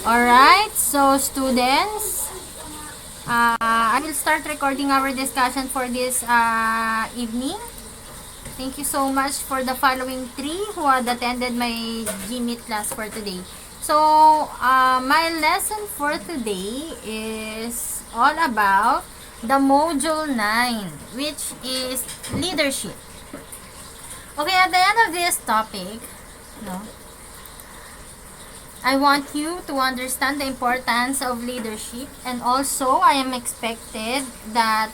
Alright, so students, I will start recording our discussion for this evening. Thank you so much for the following three who had attended my GMeet class for today. So, my lesson for today is all about the Module 9, which is leadership. Okay, at the end of this topic, no, I want you to understand the importance of leadership, and also I am expected that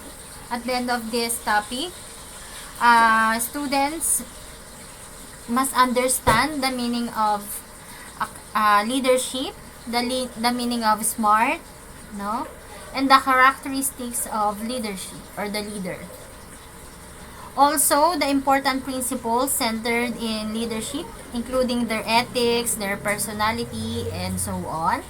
at the end of this topic, students must understand the meaning of leadership, the meaning of smart, no, and the characteristics of leadership or the leader. Also, the important principles centered in leadership, including their ethics, their personality, and so on.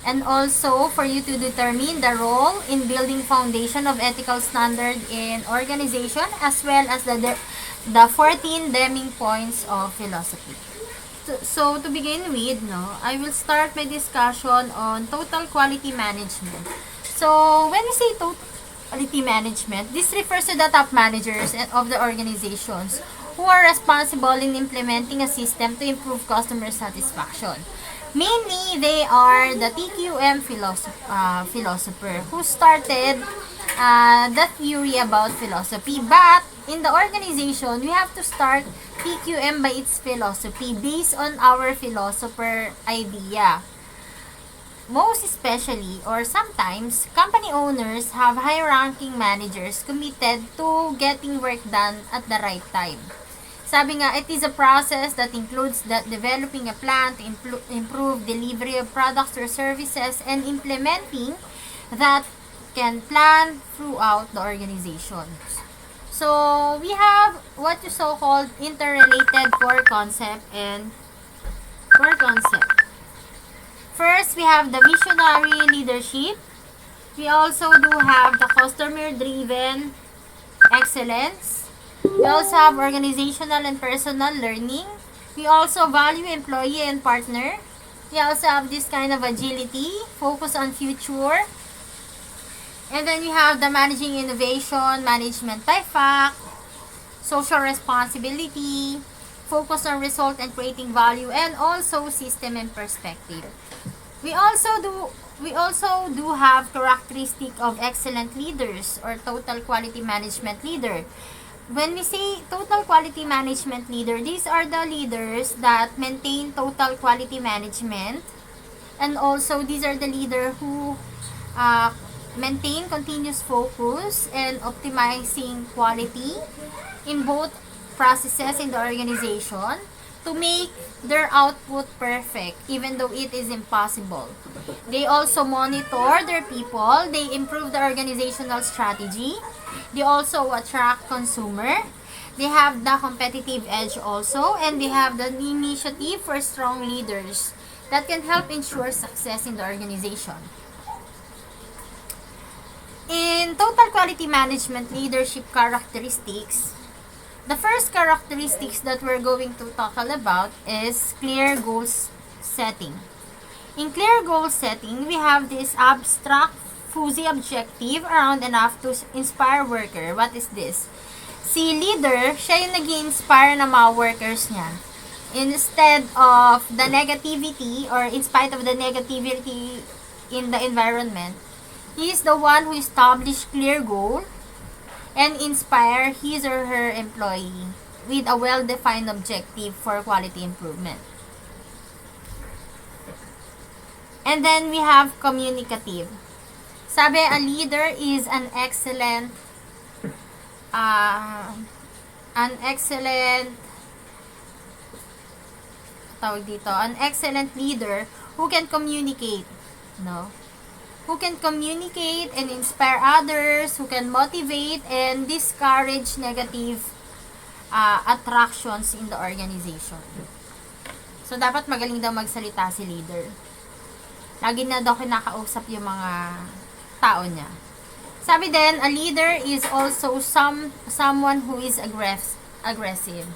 And also, for you to determine the role in building foundation of ethical standard in organization, as well as the 14 Deming points of philosophy. So, to begin with, no, I will start my discussion on total quality management. So, when we say total quality management, this refers to the top managers of the organizations who are responsible in implementing a system to improve customer satisfaction. Mainly, they are the TQM philosopher who started the theory about philosophy. But in the organization, we have to start TQM by its philosophy based on our philosopher idea. Most especially, or sometimes, company owners have high-ranking managers committed to getting work done at the right time. Sabi nga, it is a process that includes developing a plan to improve delivery of products or services and implementing that can plan throughout the organization. So, we have what you so-called interrelated core concept and core concept. First, we have the visionary leadership. We also do have the customer-driven excellence. We also have organizational and personal learning. We also value employee and partner. We also have this kind of agility, focus on future. And then we have the managing innovation, management by fact, social responsibility, focus on result and creating value, and also system and perspective. We also do have characteristic of excellent leaders or total quality management leader. When we say total quality management leader, these are the leaders that maintain total quality management, and also these are the leaders who maintain continuous focus and optimizing quality in both processes in the organization to make their output perfect, even though it is impossible. They also monitor their people, they improve the organizational strategy, they also attract consumer, they have the competitive edge also, and they have the initiative for strong leaders that can help ensure success in the organization. In total quality management leadership characteristics, the first characteristics that we're going to talk about is clear goals setting. In clear goal setting, we have this abstract, fuzzy objective around enough to inspire worker. What is this? Si leader, siya yung nag-i-inspire ng mga workers niya. Instead of the negativity or in spite of the negativity in the environment, he is the one who established clear goal and inspire his or her employee with a well-defined objective for quality improvement. And then we have communicative. Sabi, a leader is an excellent leader who can communicate, no? Who can communicate and inspire others, who can motivate and discourage negative attractions in the organization. So, dapat magaling daw magsalita si leader. Lagi na daw kinakausap yung mga tao niya. Sabi din, a leader is also someone who is aggressive.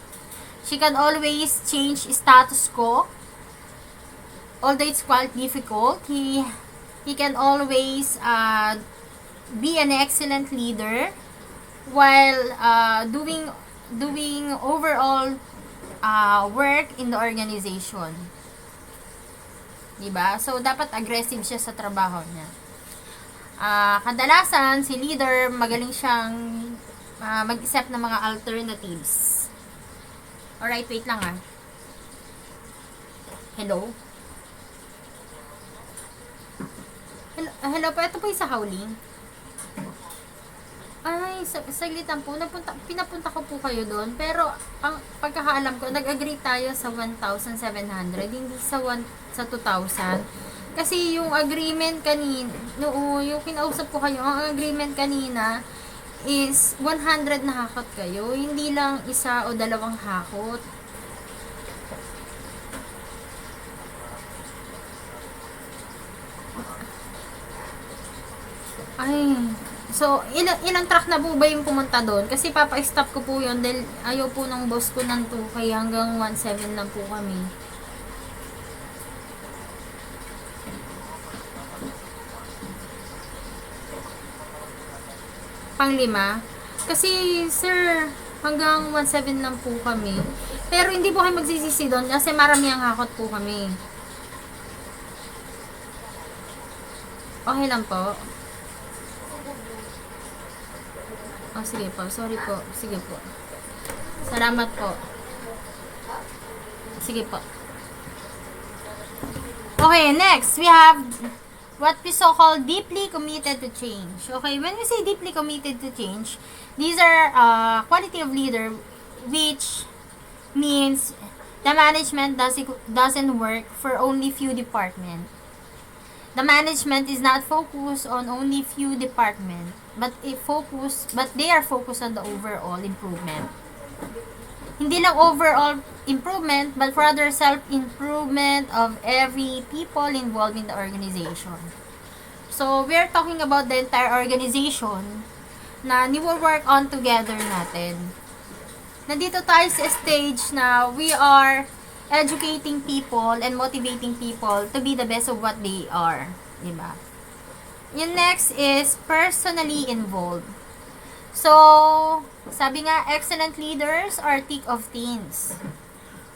She can always change status quo although it's quite difficult, he can always be an excellent leader while doing overall work in the organization. Diba? So, dapat aggressive siya sa trabaho niya. Kadalasan, si leader, magaling siyang mag-isip ng mga alternatives. Alright, wait lang Hello? Hello po, ito po yung sa howling. Ay, saglitan po, pinapunta ko po kayo doon, pero ang pagkakaalam ko, nag-agree tayo sa 1,700, hindi sa 2,000. Kasi yung agreement kanina, yung kinausap ko kayo, ang agreement kanina is 100 na hakot kayo, hindi lang isa o dalawang hakot. Ay, so, ilang truck na po ba yung pumunta doon? Kasi papa-stop ko po yun dahil ayaw po ng boss ko ng 2, kaya hanggang 1,700 lang po kami. Pang-5? Kasi, sir, hanggang 1,700 lang po kami. Pero hindi po kayo magsisisi doon kasi marami ang hakot po kami. Okay lang po. Oh, sige po. Sorry po. Sige po. Salamat po. Sige po. Okay, next, we have what we so-called deeply committed to change. Okay, when we say deeply committed to change, these are quality of leader, which means the management doesn't work for only few departments. The management is not focused on only few departments, but they are focused on the overall improvement. Hindi lang overall improvement, but rather self-improvement of every people involved in the organization. So, we're talking about the entire organization na ni-work on together natin. Nandito tayo sa stage na we are educating people and motivating people to be the best of what they are. Diba? Yung next is personally involved. So, sabi nga, excellent leaders are thick of teams.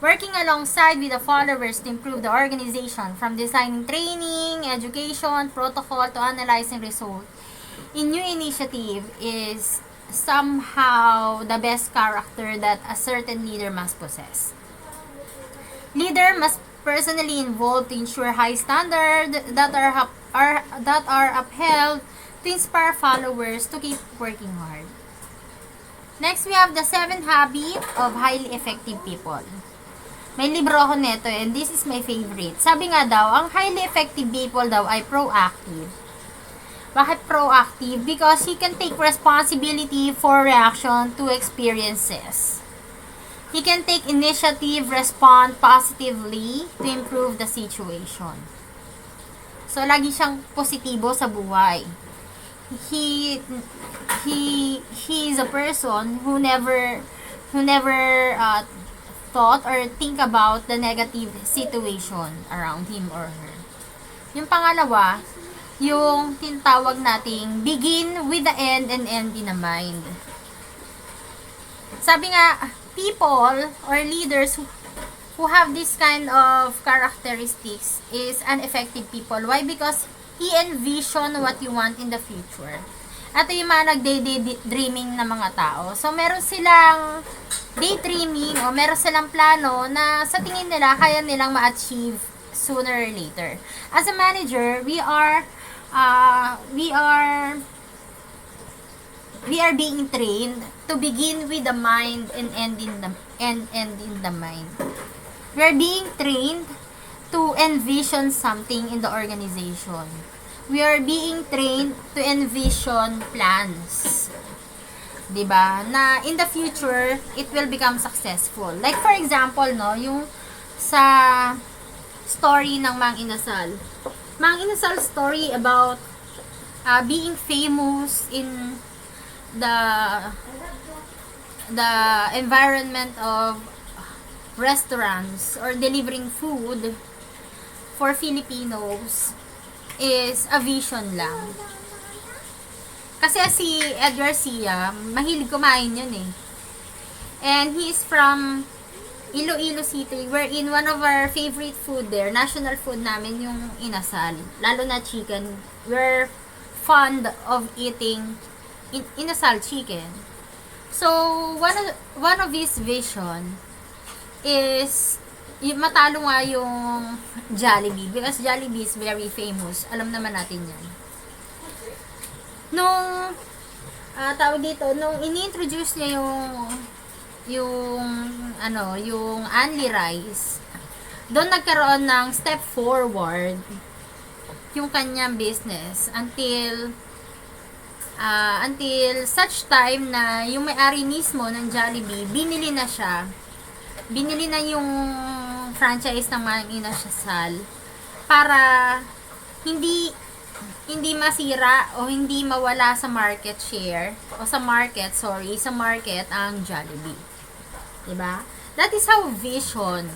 Working alongside with the followers to improve the organization, from designing training, education, protocol, to analyzing results in new initiative is somehow the best character that a certain leader must possess. Leader must personally involved to ensure high standards that are upheld to inspire followers to keep working hard. Next, we have the 7 habits of highly effective people. May libro ako neto and this is my favorite. Sabi nga daw, ang highly effective people daw ay proactive. Bakit proactive? Because he can take responsibility for reaction to experiences. He can take initiative, respond positively to improve the situation. So, lagi siyang positibo sa buhay. He is a person who never thought or think about the negative situation around him or her. Yung pangalawa, yung tinatawag nating begin with the end and end in the mind. Sabi nga, people or leaders who have this kind of characteristics is an effective people. Why? Because he envision what you want in the future. Ito yung mga nag-daydreaming na mga tao. So, meron silang daydreaming o meron silang plano na sa tingin nila kaya nilang ma-achieve sooner or later. As a manager, we are being trained to begin with the mind and end in the mind. We are being trained to envision something in the organization. We are being trained to envision plans. 'Di ba? Na in the future, it will become successful. Like for example, no, yung sa story ng Mang Inasal. Mang Inasal story about being famous in the environment of restaurants or delivering food for Filipinos is a vision lang. Kasi si Ed Garcia, mahilig kumain yun eh. And he's from Iloilo City, wherein one of our favorite food there, national food namin, yung inasal. Lalo na chicken. We're fond of eating inasal chicken. So, one of his vision is matalo nga yung Jollibee, because Jollibee is very famous. Alam naman natin yan. Nung tawag dito, nung ini-introduce niya yung Only Rice, doon nagkaroon ng step forward yung kanyang business until such time na yung may-ari mismo ng Jollibee, binili na siya. Binili na yung franchise ng mga inasal para hindi masira o hindi mawala sa market share o sa market ang Jollibee. Diba? That is how vision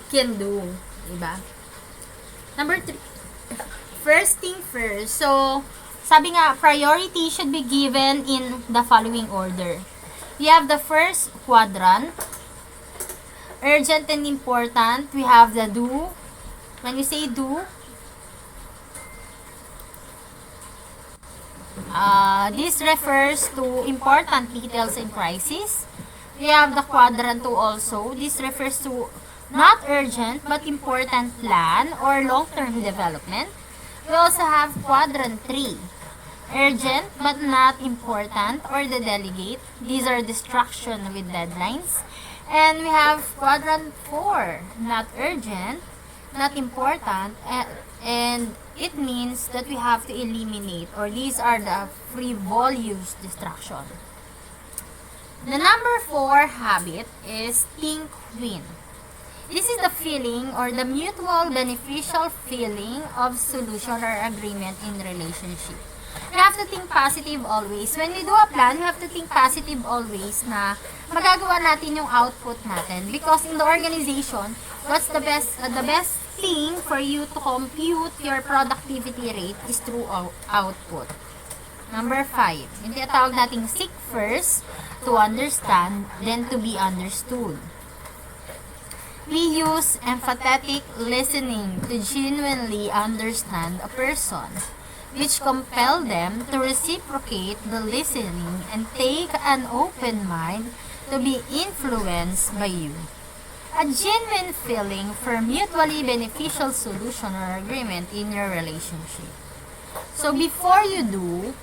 can do. Diba? Number 3. First thing first. So, sabi nga, priority should be given in the following order. We have the first quadrant. Urgent and important. We have the do. When we say do, this refers to important details in crisis. We have the quadrant 2 also. This refers to not urgent but important plan or long-term development. We also have quadrant 3. Urgent but not important or the delegate. These are distraction with deadlines. And we have quadrant 4. Not urgent, not important, and it means that we have to eliminate, or these are the frivolous distraction. The number 4 habit is think win. This is the feeling or the mutual beneficial feeling of solution or agreement in relationship. We have to think positive always. When we do a plan, we have to think positive always na magagawa natin yung output natin. Because in the organization, what's the best thing for you to compute your productivity rate is through output. Number 5, yung tinatawag nating seek first to understand, then to be understood. We use empathetic listening to genuinely understand a person, which compel them to reciprocate the listening and take an open mind to be influenced by you. A genuine feeling for mutually beneficial solution or agreement in your relationship. So before you do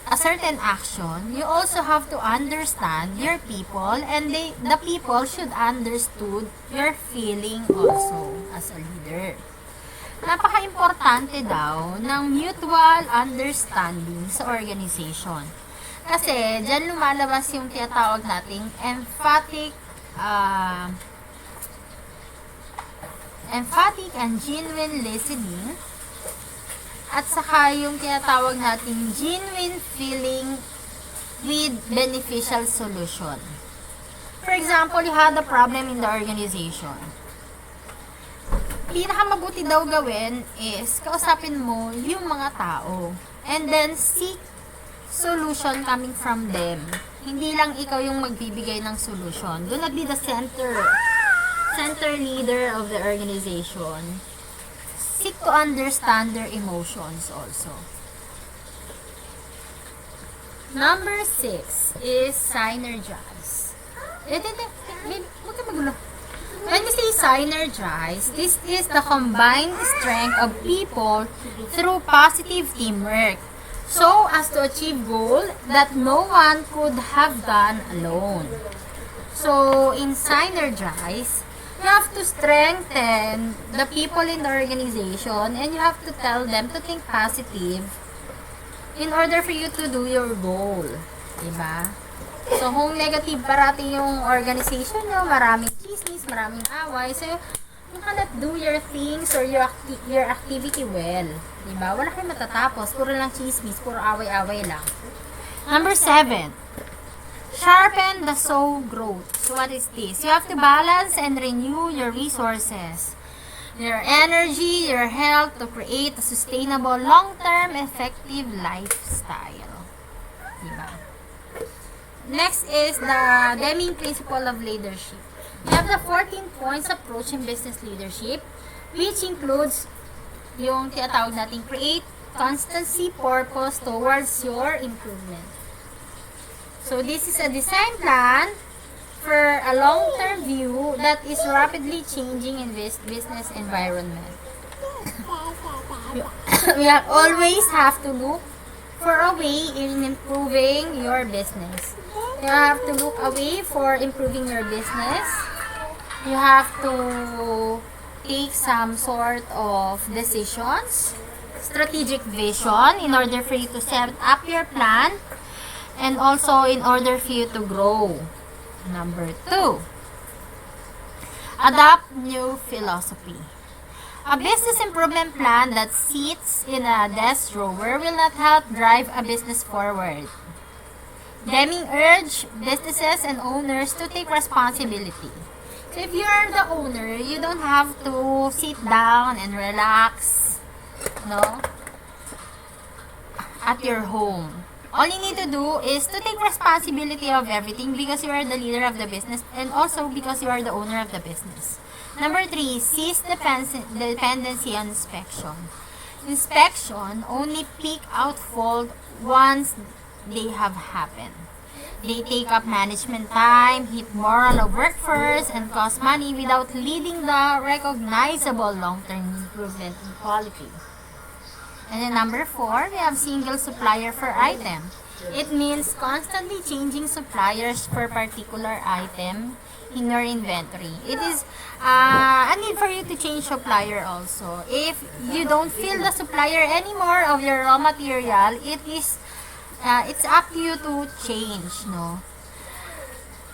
a certain action, you also have to understand your people, and the people should understood your feeling also as a leader. Napaka-importante daw ng mutual understanding sa organization. Kasi dyan lumalabas yung tinatawag nating emphatic and genuine listening, at saka yung tinatawag nating genuine feeling with beneficial solution. For example, you had a problem in the organization. Pinakamabuti daw gawin is kausapin mo yung mga tao and then seek solution coming from them. Hindi lang ikaw yung magbibigay ng solution. Do not be the center leader of the organization. Seek to understand their emotions also. Number 6 is synergize. Huwag ka magulo. When we say synergize, this is the combined strength of people through positive teamwork, so as to achieve goal that no one could have done alone. So, in synergize, you have to strengthen the people in the organization and you have to tell them to think positive in order for you to do your goal. Diba? So, kung negative parati yung organization nyo, maraming chismis, maraming away, so you cannot do your things or your activity well. Diba? Wala kayong matatapos. Puro lang chismis, puro away-away lang. Number 7. Sharpen the soul growth. So what is this? You have to balance and renew your resources. your energy, your health to create a sustainable, long-term, effective lifestyle. Diba? Next is the Deming Principle of Leadership. We have the 14 points approach in business leadership, which includes yung tinatawag natin create constancy, purpose towards your improvement. So this is a design plan for a long-term view that is rapidly changing in this business environment. We always have to look for a way in improving your business. You have to look away for improving your business. You have to take some sort of decisions, strategic vision in order for you to set up your plan and also in order for you to grow. Number 2, adopt new philosophy. A business improvement plan that sits in a desk drawer will not help drive a business forward. Deming urged businesses and owners to take responsibility. So if you are the owner, you don't have to sit down and relax, no, at your home. All you need to do is to take responsibility of everything because you are the leader of the business and also because you are the owner of the business. Number 3, cease dependency on inspection. Inspection only pick out fault once they have happened. They take up management time, hit moral of workforce, and cost money without leading the recognizable long-term improvement in quality. And then number 4, we have single supplier per item. It means constantly changing suppliers for particular item in your inventory. It is a need for you to change supplier also. If you don't feel the supplier anymore of your raw material, it's up to you to change, no?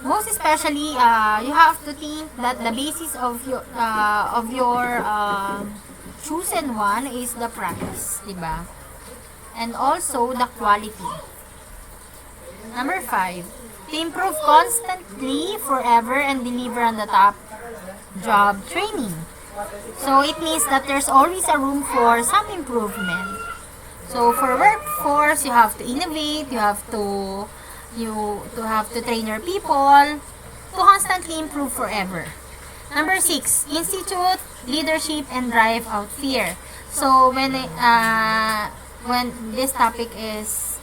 Most especially, you have to think that the basis of your chosen one is the price, diba? And also the quality. Number 5, to improve constantly, forever, and deliver on the top job training. So it means that there's always a room for some improvement. So for workforce, you have to innovate, you have to train your people to constantly improve forever. Number 6, institute leadership and drive out fear. So when this topic is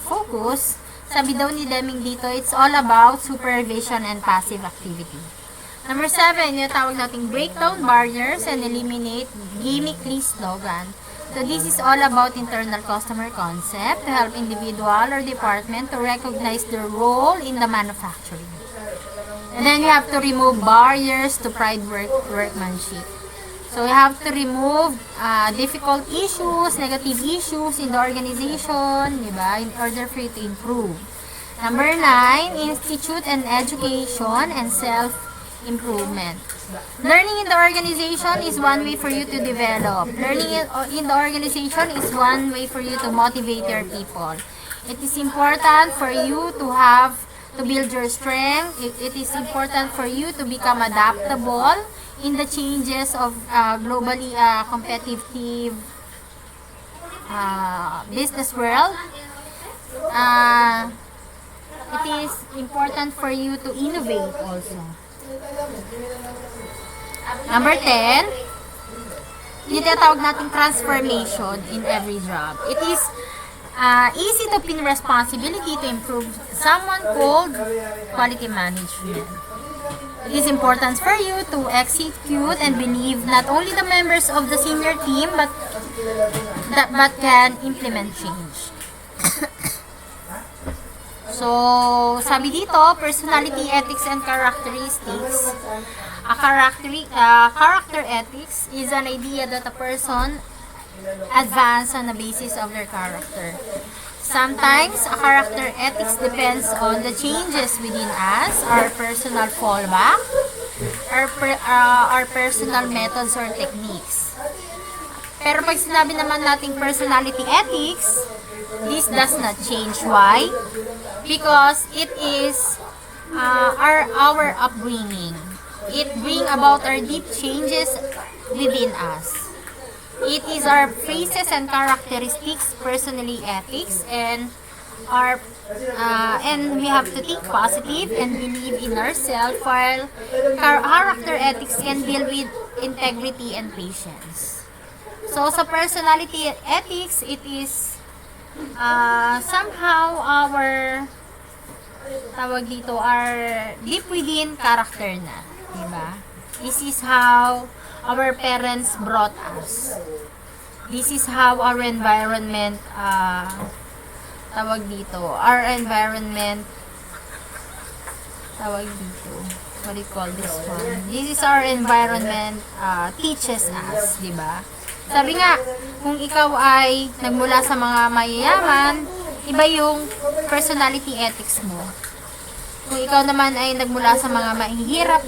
focus, sabi daw ni Deming dito, it's all about supervision and passive activity. Number 7, yung tawag nating break down barriers and eliminate gimmickly slogan. So this is all about internal customer concept to help individual or department to recognize their role in the manufacturing. And then you have to remove barriers to pride workmanship. So you have to remove difficult issues, negative issues in the organization, diba? In order for you to improve. Number 9, institute and education and self-improvement. Learning in the organization is one way for you to develop. Learning in the organization is one way for you to motivate your people. It is important for you to build your strength. It is important for you to become adaptable in the changes of globally competitive business world. It is important for you to innovate also. Number 10, yung tinatawag nating transformation in every job. It is easy to pin responsibility to improve someone called quality management. It is important for you to execute and believe not only the members of the senior team but can implement change. So, sabi dito, personality, ethics, and characteristics. Character ethics is an idea that a person advance on the basis of their character. Sometimes, a character ethics depends on the changes within us, our personal fallback, our personal methods or techniques. Pero pag sinabi naman nating personality ethics, this does not change. Why? Because it is our upbringing. It brings about our deep changes within us. It is our phrases and characteristics, personally ethics, and our and we have to think positive and believe in ourselves, while character ethics can deal with integrity and patience. So sa personality ethics, it is somehow our tawag dito, our deep within character na, di ba? This is how our parents brought us. This is how our environment tawag dito, our environment tawag dito, what do you call this one? This is our environment teaches us, di ba? Sabi nga, kung ikaw ay nagmula sa mga mayayaman, iba yung personality ethics mo. Kung ikaw naman ay nagmula sa mga mahirap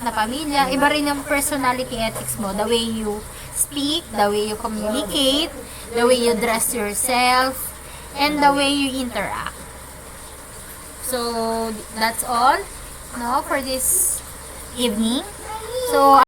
na pamilya, iba rin yung personality ethics mo. The way you speak, the way you communicate, the way you dress yourself, and the way you interact. So, that's all, no, for this evening. So,